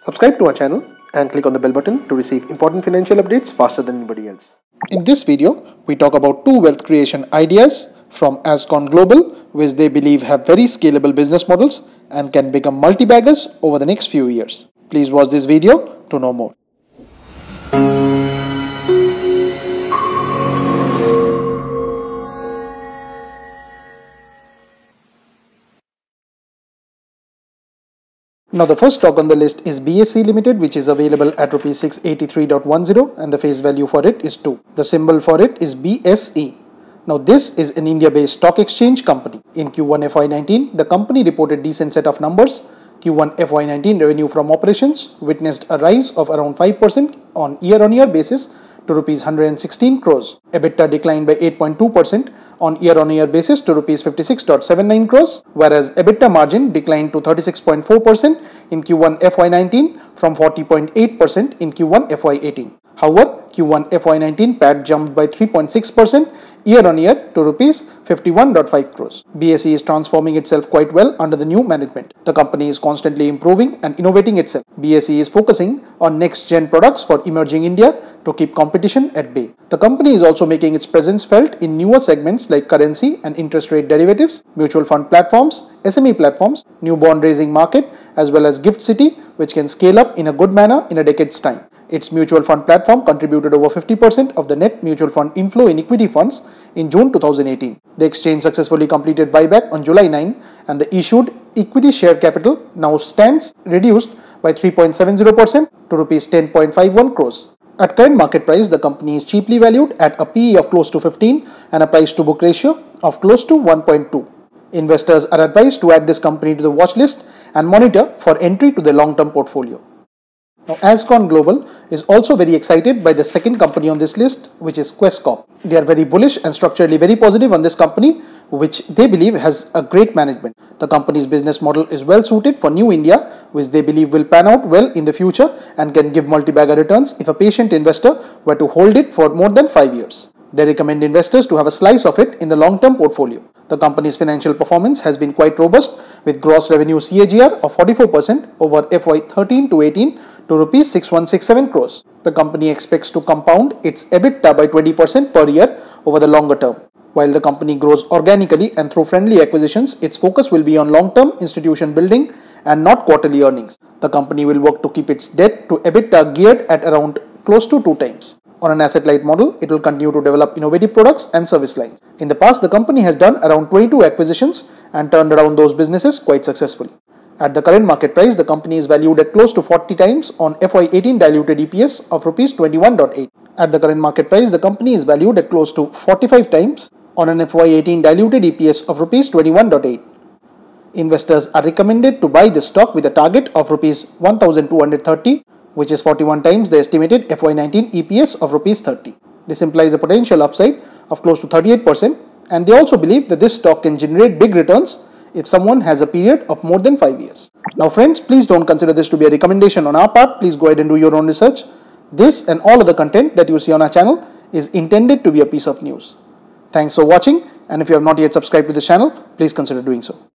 Subscribe to our channel and click on the bell button to receive important financial updates faster than anybody else. In this video, we talk about two wealth creation ideas from Ajcon Global, which they believe have very scalable business models and can become multi-baggers over the next few years. Please watch this video to know more. Now the first stock on the list is BSE Limited, which is available at Rs 683.10 and the face value for it is 2. The symbol for it is BSE. Now this is an India-based stock exchange company. In Q1 FY19, the company reported decent set of numbers. Q1 FY19 revenue from operations witnessed a rise of around 5% on year-on-year basis to Rs 116 crores. EBITDA declined by 8.2% on year-on-year basis to Rs 56.79 crores, whereas EBITDA margin declined to 36.4% in Q1 FY19 from 40.8% in Q1 FY18. However, Q1 FY19 PAT jumped by 3.6% year-on-year to Rs 51.5 crores. BSE is transforming itself quite well under the new management. The company is constantly improving and innovating itself. BSE is focusing on next-gen products for emerging India to keep competition at bay. The company is also making its presence felt in newer segments like currency and interest rate derivatives, mutual fund platforms, SME platforms, new bond raising market, as well as Gift City, which can scale up in a good manner in a decade's time. Its mutual fund platform contributed over 50% of the net mutual fund inflow in equity funds in June 2018. The exchange successfully completed buyback on July 9 and the issued equity share capital now stands reduced by 3.70% to Rs 10.51 crores. At current market price, the company is cheaply valued at a PE of close to 15 and a price to book ratio of close to 1.2. Investors are advised to add this company to the watch list and monitor for entry to the long-term portfolio. Now, Ajcon Global is also very excited by the second company on this list, which is Questcore. They are very bullish and structurally very positive on this company, which they believe has a great management. The company's business model is well suited for New India, which they believe will pan out well in the future and can give multi-bagger returns if a patient investor were to hold it for more than 5 years. They recommend investors to have a slice of it in the long-term portfolio. The company's financial performance has been quite robust, with gross revenue CAGR of 44% over FY13 to 18 to Rs 6167 crores. The company expects to compound its EBITDA by 20% per year over the longer term. While the company grows organically and through friendly acquisitions, its focus will be on long-term institution building and not quarterly earnings. The company will work to keep its debt to EBITDA geared at around close to 2 times. On an asset-light model, it will continue to develop innovative products and service lines. In the past, the company has done around 22 acquisitions and turned around those businesses quite successfully. At the current market price, the company is valued at close to 40 times on FY18 diluted EPS of Rs 21.8. At the current market price, the company is valued at close to 45 times on an FY18 diluted EPS of Rs 21.8. Investors are recommended to buy this stock with a target of Rs 1,230, which is 41 times the estimated FY19 EPS of Rs 30. This implies a potential upside of close to 38%, and they also believe that this stock can generate big returns if someone has a period of more than 5 years. Now friends, please don't consider this to be a recommendation on our part. Please go ahead and do your own research. This and all other content that you see on our channel is intended to be a piece of news. Thanks for watching, and if you have not yet subscribed to this channel, please consider doing so.